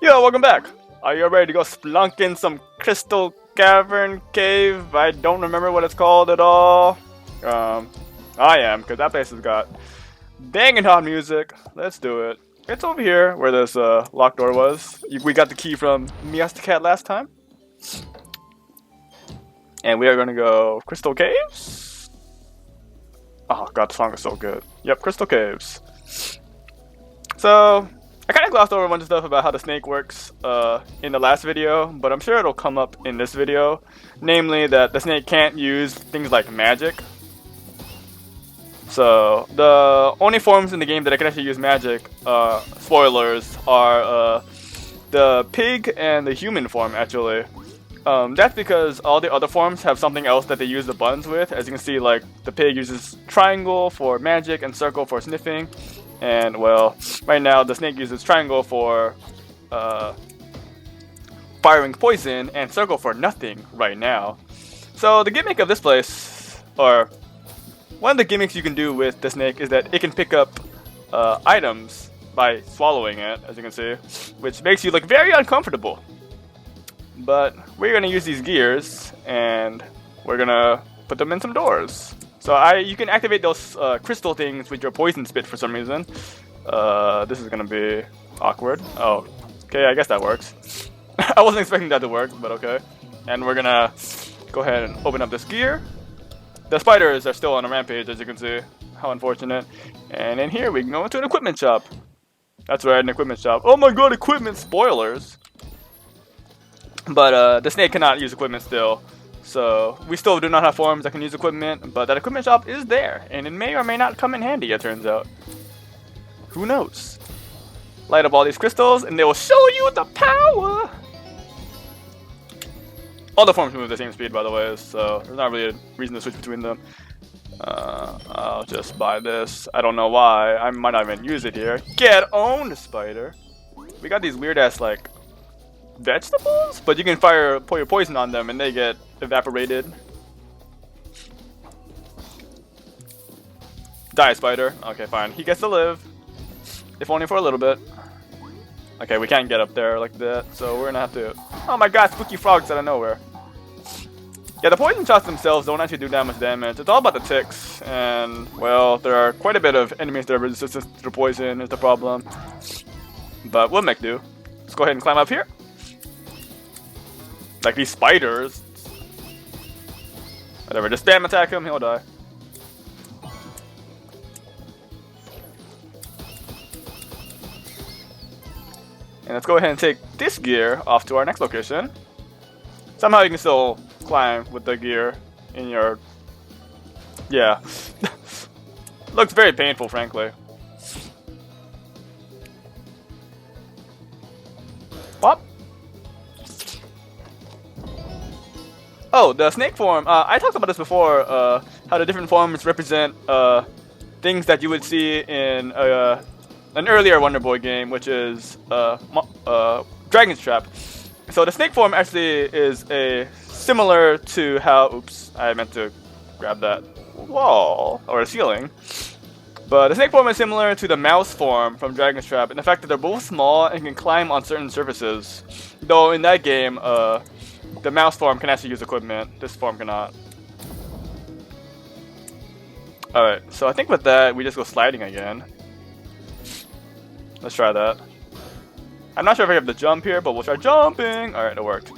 Yo, welcome back. Are you ready to go splunk in some crystal cavern cave? I don't remember what it's called at all. I am, because that place has got banging hot music. Let's do it. It's over here where this locked door was. We got the key from Miasta Cat last time. And we are going to go Crystal Caves? Oh god, the song is so good. Yep, Crystal Caves. So, I kind of glossed over a bunch of stuff about how the snake works in the last video, but I'm sure it'll come up in this video. Namely, that the snake can't use things like magic. So, the only forms in the game that I can actually use magic, spoilers, are the pig and the human form, actually. That's because all the other forms have something else that they use the buttons with. As you can see, like, the pig uses triangle for magic and circle for sniffing. And, well, right now the snake uses triangle for firing poison and circle for nothing right now. So the gimmick of this place, or one of the gimmicks you can do with the snake, is that it can pick up items by swallowing it, as you can see, which makes you look very uncomfortable. But we're going to use these gears, and we're going to put them in some doors. So you can activate those crystal things with your poison spit for some reason. This is going to be awkward. Oh, okay, I guess that works. I wasn't expecting that to work, but okay. And we're going to go ahead and open up this gear. The spiders are still on a rampage, as you can see. How unfortunate. And in here, we can go into an equipment shop. That's right, an equipment shop. Oh my god, equipment spoilers! But the snake cannot use equipment still. So we still do not have forms that can use equipment, but that equipment shop is there, and it may or may not come in handy, it turns out. Who knows? Light up all these crystals, and they will show you the power! All the forms move at the same speed, by the way, so there's not really a reason to switch between them. I'll just buy this. I don't know why. I might not even use it here. Get owned, spider! We got these weird-ass, like, vegetables, but you can pour your poison on them and they get evaporated. Die, spider. Okay, fine. He gets to live, if only for a little bit. Okay, we can't get up there like that, so we're gonna have to. Oh my god, spooky frogs out of nowhere. Yeah, the poison shots themselves don't actually do that much damage. It's all about the ticks, and well, there are quite a bit of enemies that are resistant to the poison is the problem. But we'll make do. Let's go ahead and climb up here. Like these spiders. Whatever, just spam attack him, he'll die. And let's go ahead and take this gear off to our next location. Somehow you can still climb with the gear in your... Yeah. Looks very painful, frankly. What? Oh, the snake form. I talked about this before, how the different forms represent things that you would see in an earlier Wonder Boy game, which is Dragon's Trap. So the snake form actually is similar to how... Oops, I meant to grab that wall, or a ceiling. But the snake form is similar to the mouse form from Dragon's Trap in the fact that they're both small and can climb on certain surfaces. Though in that game, the mouse form can actually use equipment. This form cannot. Alright, so I think with that, we just go sliding again. Let's try that. I'm not sure if I have the jump here, but we'll try jumping! Alright, it worked.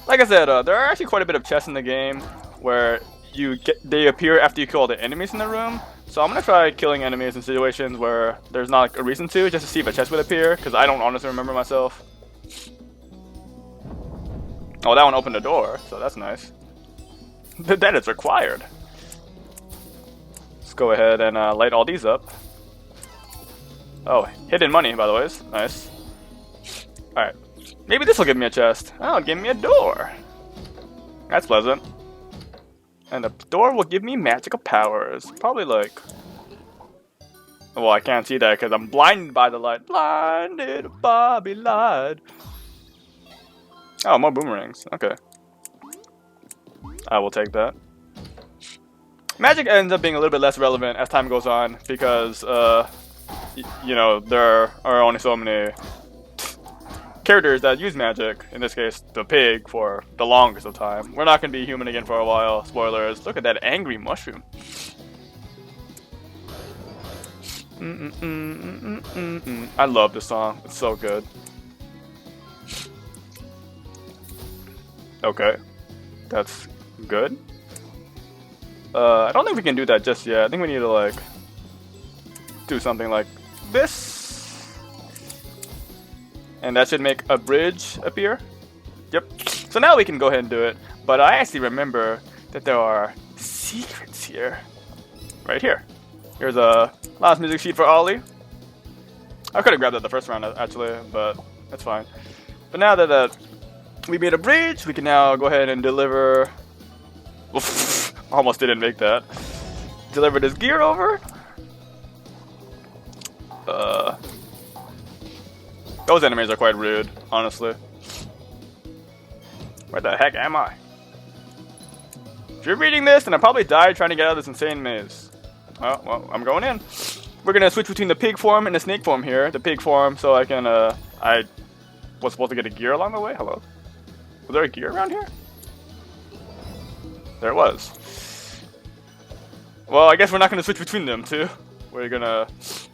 Like I said, there are actually quite a bit of chests in the game where they appear after you kill all the enemies in the room. So I'm gonna try killing enemies in situations where there's not like, a reason to, just to see if a chest would appear, because I don't honestly remember myself. Oh, that one opened the door, so that's nice. That is required. Let's go ahead and light all these up. Oh, hidden money, by the way. Nice. Alright. Maybe this will give me a chest. Oh, give me a door. That's pleasant. And the door will give me magical powers. Probably like... Well, I can't see that because I'm blinded by the light. Blinded by the light. Oh, more boomerangs. Okay. I will take that. Magic ends up being a little bit less relevant as time goes on because, you know, there are only so many characters that use magic. In this case, the pig for the longest of time. We're not going to be human again for a while. Spoilers. Look at that angry mushroom. I love this song. It's so good. Okay. That's good. I don't think we can do that just yet. I think we need to, like, do something like this. And that should make a bridge appear. Yep. So now we can go ahead and do it. But I actually remember that there are secrets here. Right here. Here's a last music sheet for Ollie. I could have grabbed that the first round, actually, but that's fine. But now that we made a bridge, we can now go ahead and deliver... Oof, almost didn't make that. Deliver this gear over. Those enemies are quite rude, honestly. Where the heck am I? If you're reading this, then I probably died trying to get out of this insane maze. Oh, well, I'm going in. We're gonna switch between the pig form and the snake form here. The pig form, so I can, I was supposed to get a gear along the way. Hello? Was there a gear around here? There it was. Well, I guess we're not gonna switch between them two. We're gonna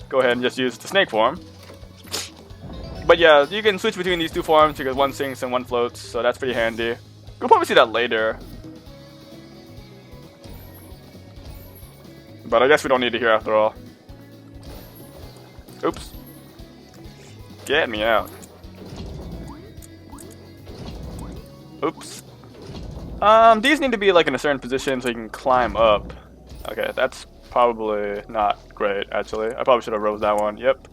go ahead and just use the snake form. But yeah, you can switch between these two forms because one sinks and one floats, so that's pretty handy. We'll probably see that later. But I guess we don't need to hear after all. Oops. Get me out. Oops. These need to be like in a certain position so you can climb up. Okay, that's probably not great, actually. I probably should have rose that one. Yep.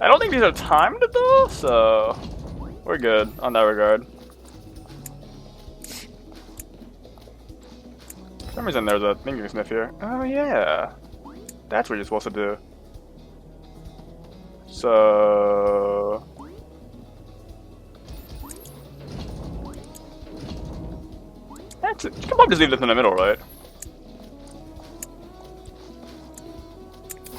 I don't think these are timed though, so we're good on that regard. For some reason there's a thinking sniff here. Oh yeah. That's what you're supposed to do. So... That's it. You can probably just leave this in the middle, right?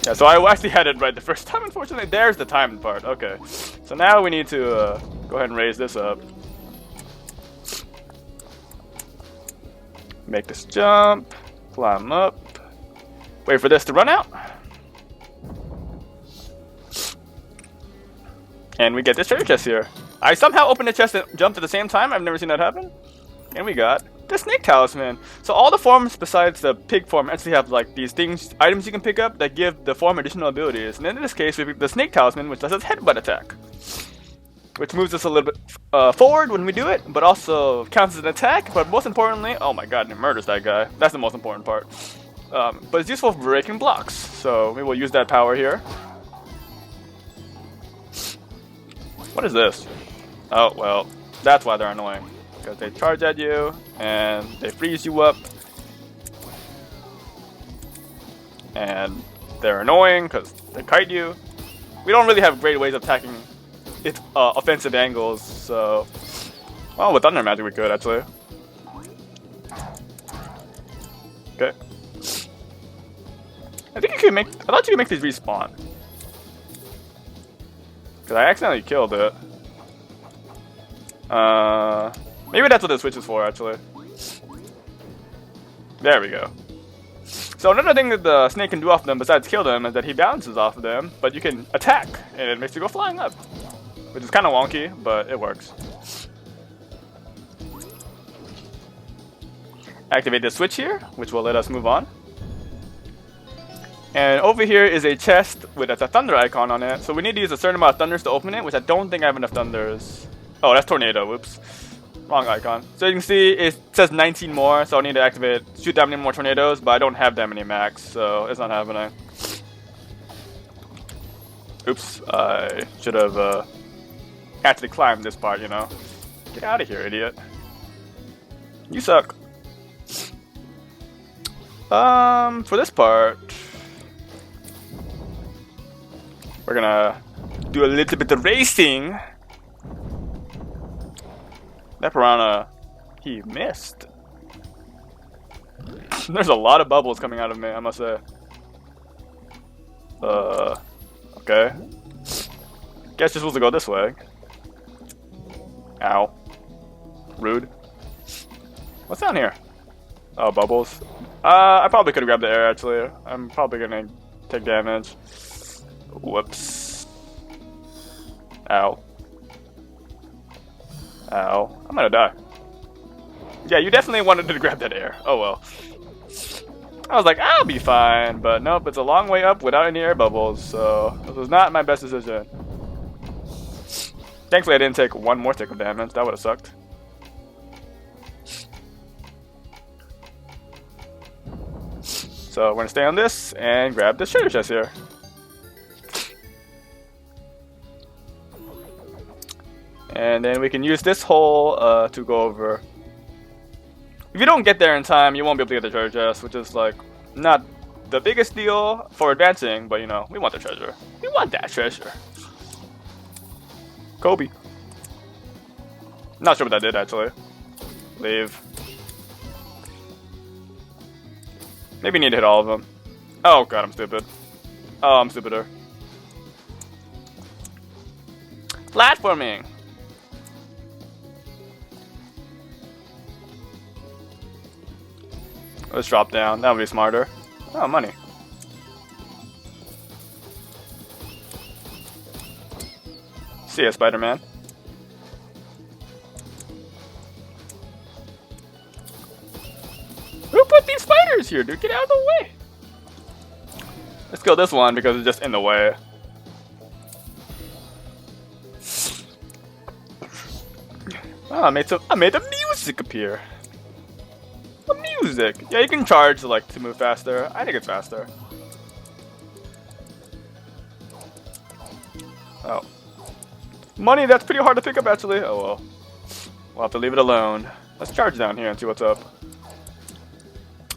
Yeah, so I actually had it right the first time, unfortunately. There's the timed part. Okay. So now we need to go ahead and raise this up. Make this jump. Climb up. Wait for this to run out. And we get this treasure chest here. I somehow opened the chest and jumped at the same time. I've never seen that happen. And we got the snake talisman. So all the forms besides the pig form actually have like these things, items you can pick up that give the form additional abilities. And in this case, we pick the snake talisman, which does a headbutt attack, which moves us a little bit forward when we do it, but also counts as an attack. But most importantly, oh my god, it murders that guy. That's the most important part. But it's useful for breaking blocks. So we will use that power here. What is this? Oh well, that's why they're annoying. Because they charge at you, and they freeze you up. And they're annoying, because they kite you. We don't really have great ways of attacking its offensive angles, so... Well, with Thunder Magic we could, actually. Okay. I think you could make... I thought you could make these respawn. Because I accidentally killed it. Maybe that's what the switch is for, actually. There we go. So another thing that the snake can do off them, besides kill them, is that he bounces off of them, but you can attack, and it makes you go flying up. Which is kind of wonky, but it works. Activate the switch here, which will let us move on. And over here is a chest with a thunder icon on it, so we need to use a certain amount of thunders to open it, which I don't think I have enough thunders. Oh, that's tornado, whoops. Wrong icon. So you can see it says 19 more, so I need to shoot that many more tornadoes, but I don't have that many max, so it's not happening. Oops, I should have actually climbed this part, you know. Get out of here, idiot. You suck. For this part, we're gonna do a little bit of racing. That piranha, he missed. There's a lot of bubbles coming out of me, I must say. Okay. Guess you're supposed to go this way. Ow. Rude. What's down here? Oh, bubbles. I probably could have grabbed the air, actually. I'm probably gonna take damage. Whoops. Ow. Ow. I'm gonna die. Yeah, you definitely wanted to grab that air. Oh well. I was like, I'll be fine, but nope, it's a long way up without any air bubbles, so this was not my best decision. Thankfully, I didn't take one more tick of damage. That would have sucked. So we're gonna stay on this and grab this treasure chest here. And then we can use this hole to go over. If you don't get there in time, you won't be able to get the treasure chest, which is like not the biggest deal for advancing, but you know, we want the treasure. We want that treasure. Kobe. Not sure what that did actually. Leave. Maybe need to hit all of them. Oh god, I'm stupid. Oh, I'm stupider. Platforming. Let's drop down. That would be smarter. Oh, money. See ya, Spider-Man. Who put these spiders here, dude? Get out of the way. Let's kill this one because it's just in the way. Oh, I made the music appear. Music. Yeah, you can charge like to move faster. I think it's faster. Oh. Money, that's pretty hard to pick up actually. Oh well. We'll have to leave it alone. Let's charge down here and see what's up.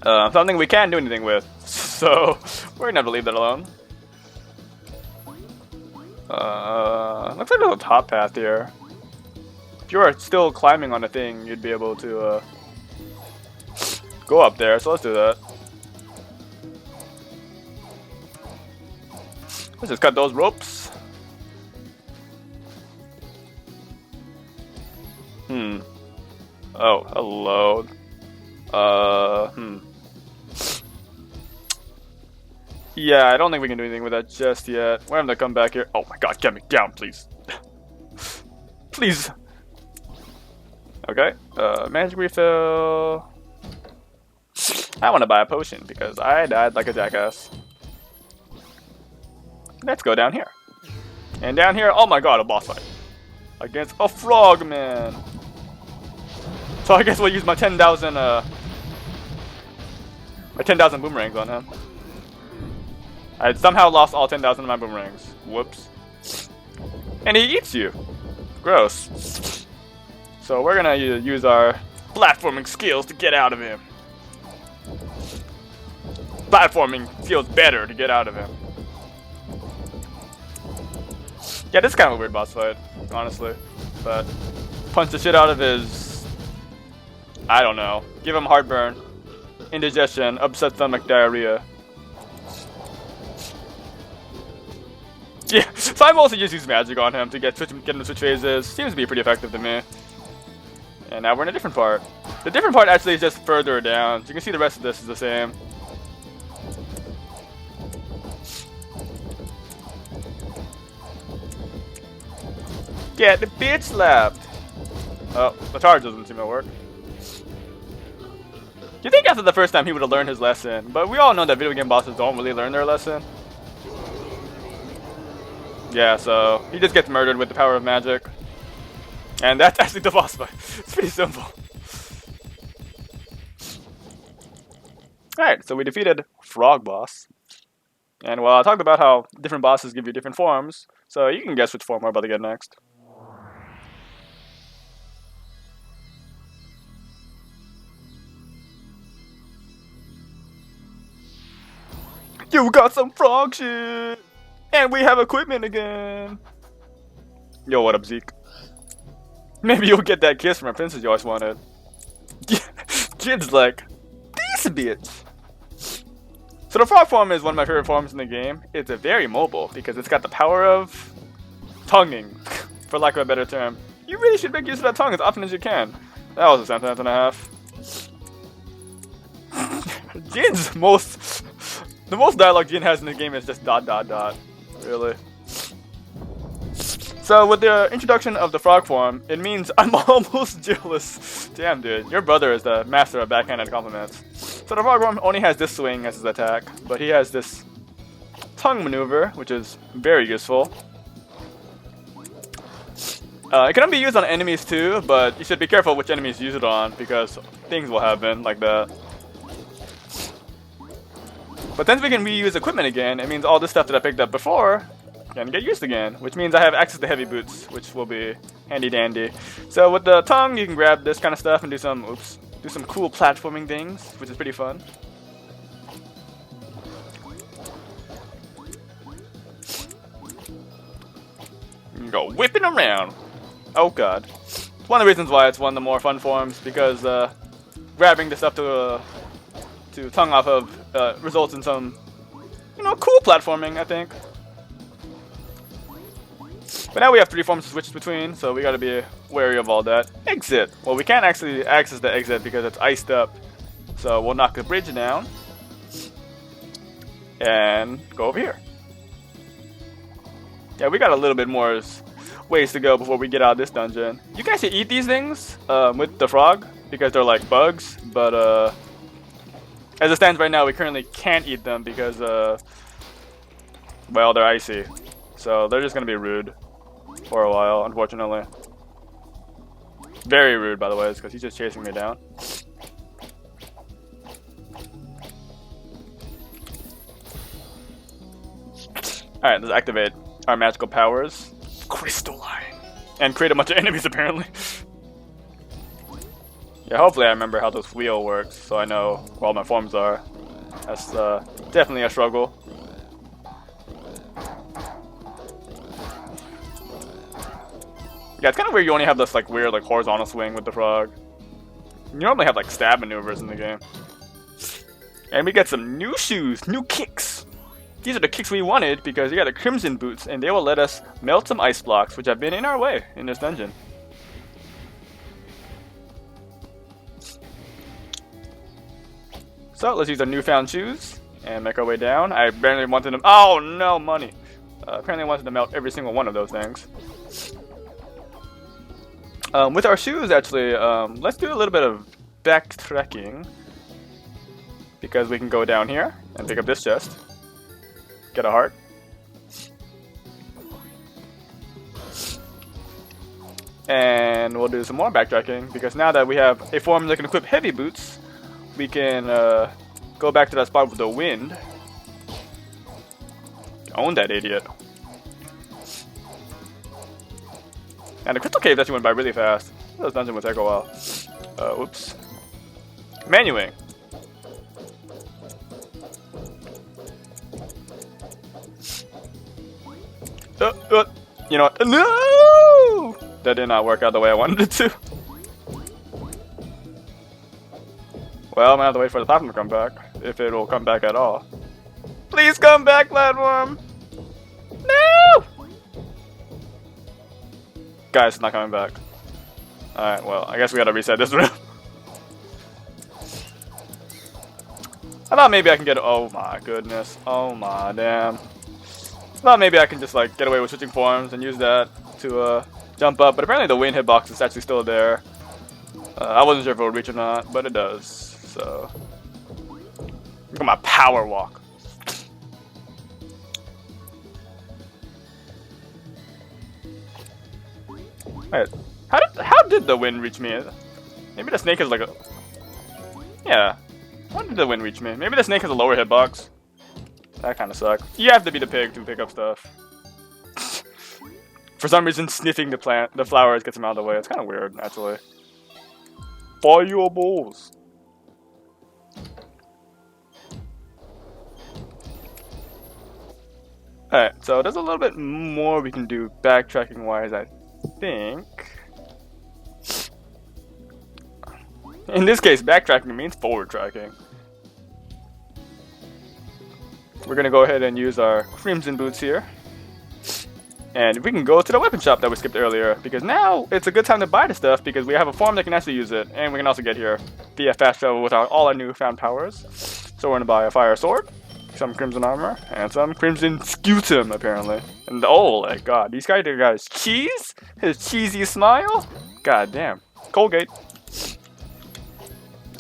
Something we can't do anything with. So we're gonna have to leave that alone. Looks like there's a top path here. If you were still climbing on a thing, you'd be able to go up there, so let's do that. Let's just cut those ropes. Oh, hello. Yeah, I don't think we can do anything with that just yet. We're having to come back here. Oh my god, get me down, please. Please. Okay, magic refill. I want to buy a potion because I died like a jackass. Let's go down here. And down here, oh my god, a boss fight. Against a frogman. So I guess we'll use my 10,000 boomerangs on him. I somehow lost all 10,000 of my boomerangs. Whoops. And he eats you. Gross. So we're gonna use our platforming skills to get out of him. Platforming feels better to get out of him. Yeah, this is kind of a weird boss fight, honestly. But punch the shit out of his... I don't know. Give him heartburn, indigestion, upset stomach, diarrhea. Yeah, so I mostly just use magic on him to get him to switch phases. Seems to be pretty effective to me. And now we're in a different part. The different part actually is just further down. So you can see the rest of this is the same. Get the bitch slapped! Oh, the charge doesn't seem to work. You think after the first time he would have learned his lesson, but we all know that video game bosses don't really learn their lesson. Yeah, so he just gets murdered with the power of magic. And that's actually the boss fight. It's pretty simple. Alright, so we defeated Frog Boss. And well, I talked about how different bosses give you different forms, so you can guess which form we're about to get next. You got some frog shit! And we have equipment again! Yo, what up, Zeke? Maybe you'll get that kiss from a princess you always wanted. Kid's like, this bitch. So the frog form is one of my favorite forms in the game. It's a very mobile because it's got the power of tonguing, for lack of a better term. You really should make use of that tongue as often as you can. That was a sentence and a half. Jin's the most dialogue Jin has in the game is just ... Really. So with the introduction of the frog form, it means I'm almost jealous. Damn, dude, your brother is the master of backhanded compliments. So the frog form only has this swing as his attack, but he has this tongue maneuver, which is very useful. It can be used on enemies too, but you should be careful which enemies you use it on because things will happen like that. But since we can reuse equipment again, it means all this stuff that I picked up before can get used again, which means I have access to heavy boots, which will be handy dandy. So with the tongue, you can grab this kind of stuff and do some cool platforming things, which is pretty fun. You can go whipping around. Oh god. It's one of the reasons why it's one of the more fun forms, because grabbing the stuff to tongue off of results in some, cool platforming, I think. But now we have 3 forms to switch between, so we gotta be wary of all that. Exit! Well, we can't actually access the exit because it's iced up. So we'll knock the bridge down. And go over here. Yeah, we got a little bit more ways to go before we get out of this dungeon. You guys should eat these things with the frog, because they're like bugs, but as it stands right now, we currently can't eat them because, well, they're icy. So they're just gonna be rude for a while, unfortunately. Very rude, by the way, because he's just chasing me down. Alright, let's activate our magical powers. Crystalline. And create a bunch of enemies, apparently. Yeah, hopefully I remember how this wheel works, so I know where all my forms are. That's definitely a struggle. Yeah, it's kind of weird you only have this weird horizontal swing with the frog. You normally have stab maneuvers in the game. And we got some new shoes, new kicks. These are the kicks we wanted because we got the crimson boots and they will let us melt some ice blocks, which have been in our way in this dungeon. So let's use our newfound shoes and make our way down. I apparently wanted to— oh no, money! Apparently I wanted to melt every single one of those things. With our shoes, actually, let's do a little bit of backtracking. Because we can go down here and pick up this chest. Get a heart. And we'll do some more backtracking, because now that we have a form that can equip heavy boots, we can go back to that spot with the wind. Own that idiot. And the crystal cave actually went by really fast. This dungeon will take a while. Oops. Menuing. You know what? No! That did not work out the way I wanted it to. Well, I'm gonna have to wait for the platform to come back. If it will come back at all. Please come back, platform! No! Guys, it's not coming back. Alright, well, I guess we gotta reset this room. I thought maybe I can get— oh my goodness. Oh my damn. I thought maybe I can just get away with switching forms and use that to jump up, but apparently the wind hitbox is actually still there. I wasn't sure if it would reach or not, but it does. So look at my power walk. Wait, how did the wind reach me? Maybe the snake is like a— yeah. How did the wind reach me? Maybe the snake has a lower hitbox. That kind of sucks. You have to be the pig to pick up stuff. For some reason, sniffing the flowers gets him out of the way. It's kind of weird, actually. Fireballs. Alright, so there's a little bit more we can do backtracking wise, I think. In this case, backtracking means forward tracking. we're gonna go ahead and use our Crimson Boots here. And we can go to the weapon shop that we skipped earlier, because now it's a good time to buy the stuff because we have a farm that can actually use it, and we can also get here via fast travel with all our newfound powers. So we're gonna buy a fire sword, some crimson armor, and some crimson scutum apparently. And oh my god, these guys cheese? His cheesy smile? God damn. Colgate.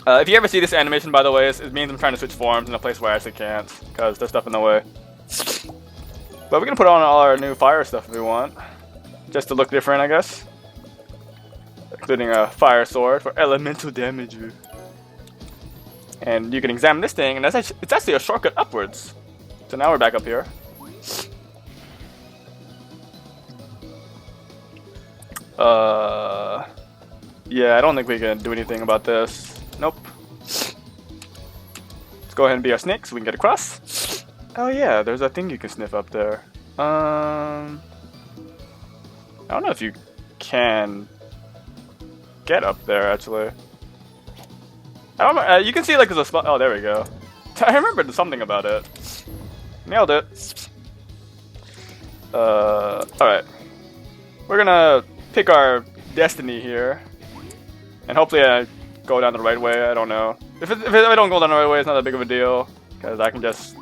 If you ever see this animation, by the way, it means I'm trying to switch forms in a place where I actually can't, because there's stuff in the way. But we're gonna put on all our new fire stuff if we want, just to look different, I guess. Including a fire sword for elemental damage. And you can examine this thing, and it's actually a shortcut upwards. So now we're back up here. Yeah, I don't think we can do anything about this. Nope. Let's go ahead and be our snake so we can get across. Oh yeah, there's a thing you can sniff up there. I don't know if you can get up there actually. I don't know. You can see like there's a spot. Oh, there we go. I remembered something about it. Nailed it. All right. We're gonna pick our destiny here, and hopefully I go down the right way. I don't know. If I don't go down the right way, it's not that big of a deal, because I can just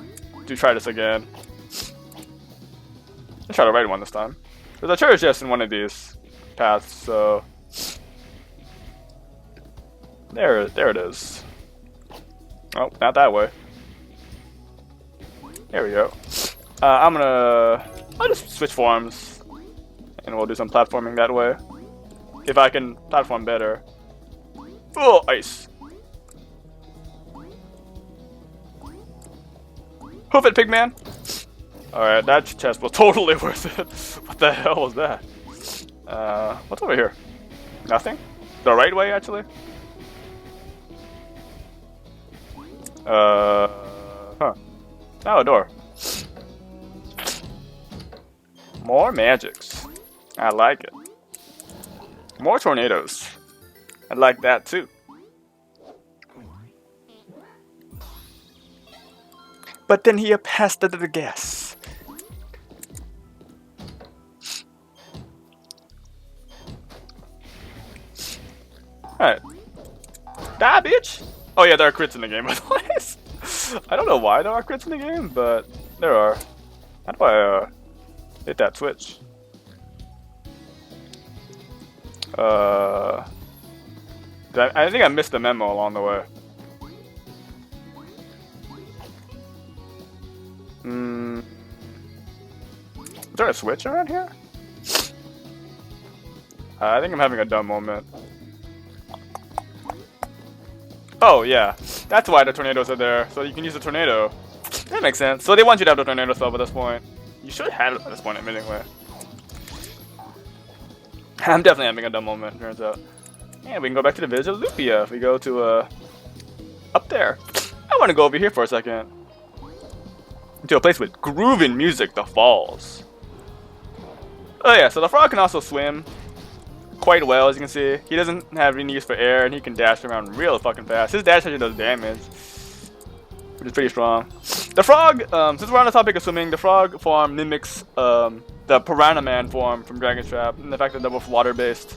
try this again. Let's try the right one this time. There's a treasure chest in one of these paths, so there it is. Oh, not that way. There we go. I'll just switch forms, and we'll do some platforming that way. If I can platform better. Oh, ice. Hoof it, pigman. Alright, that chest was totally worth it. What the hell was that? What's over here? Nothing? The right way, actually? Huh. Oh, a door. More magics. I like it. More tornadoes. I like that too. But then he passed the gas. Alright. Die, bitch! Oh yeah, there are crits in the game, by the way. I don't know why there are crits in the game, but there are. How do I hit that switch? I think I missed the memo along the way. Is there a switch around here? I think I'm having a dumb moment. Oh yeah, that's why the tornadoes are there, so you can use the tornado. That makes sense. So they want you to have the tornado spell at this point. You should have it at this point, admittingly. I'm definitely having a dumb moment, turns out. And we can go back to the village of Lupia if we go to, up there. I want to go over here for a second. To a place with grooving music, the falls. Oh yeah, so the frog can also swim quite well, as you can see. He doesn't have any use for air, and he can dash around real fucking fast. His dash actually does damage, which is pretty strong. The frog, since we're on the topic of swimming, the frog form mimics the Piranha Man form from Dragon's Trap, and the fact that they're both water-based.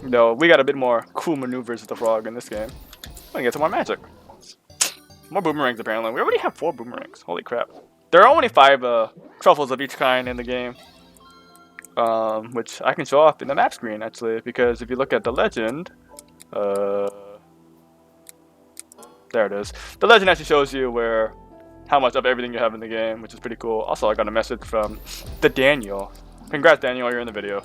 You know, we got a bit more cool maneuvers with the frog in this game. I'm gonna get some more magic. More boomerangs, apparently. We already have 4 boomerangs. Holy crap. There are only 5 truffles of each kind in the game. Which I can show off in the map screen, actually, because if you look at the legend, there it is. The legend actually shows you how much of everything you have in the game, which is pretty cool. Also, I got a message from the Daniel. Congrats, Daniel, you're in the video.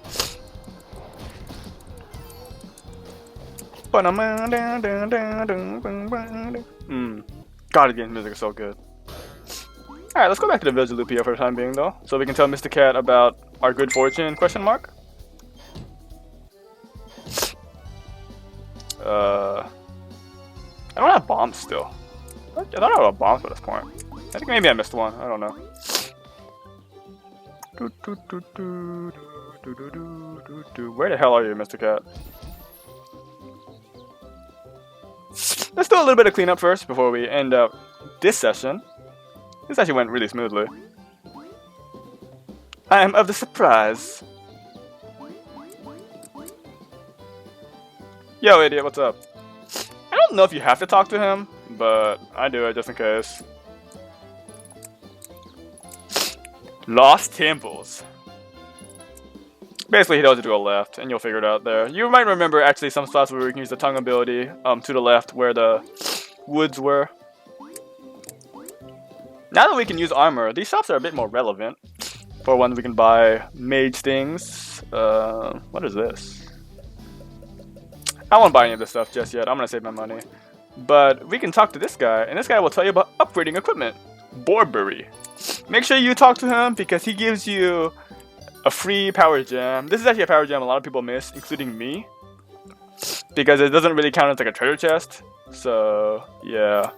God, the game's music is so good. Alright, let's go back to the village of Lupia for the time being, though, so we can tell Mr. Cat about our good fortune, question mark? I don't have bombs still. I thought I had bombs by this point. I think maybe I missed one, I don't know. Where the hell are you, Mr. Cat? Let's do a little bit of cleanup first before we end up this session. This actually went really smoothly. I am of the surprise. Yo, idiot, what's up? I don't know if you have to talk to him, but I do it just in case. Lost Temples. Basically, he tells you to go left, and you'll figure it out there. You might remember actually some spots where we can use the tongue ability to the left where the woods were. Now that we can use armor, these shops are a bit more relevant. For ones we can buy mage things. What is this? I won't buy any of this stuff just yet. I'm gonna save my money. But we can talk to this guy, and this guy will tell you about upgrading equipment. Borbury. Make sure you talk to him because he gives you a free power gem. This is actually a power gem a lot of people miss, including me. Because it doesn't really count as like a treasure chest. So, yeah.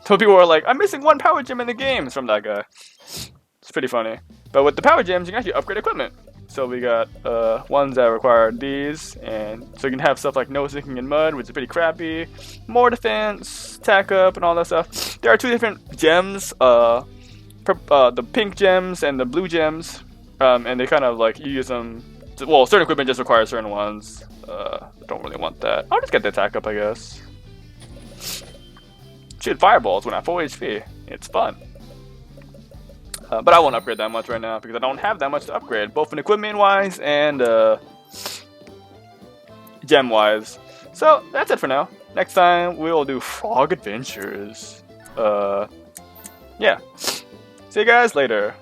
So people are like, I'm missing one power gem in the game from that guy. It's pretty funny. But with the power gems, you can actually upgrade equipment. So we got ones that require these, and so you can have stuff like no sinking in mud, which is pretty crappy, more defense, tack up, and all that stuff. There are two different gems, the pink gems and the blue gems, and they kind of like you use them. Well, certain equipment just requires certain ones. Don't really want that. I'll just get the attack up, I guess. Shoot fireballs when at full HP. It's fun. But I won't upgrade that much right now because I don't have that much to upgrade, both in equipment wise and gem wise. So that's it for now. Next time we'll do frog adventures. Yeah. See you guys later.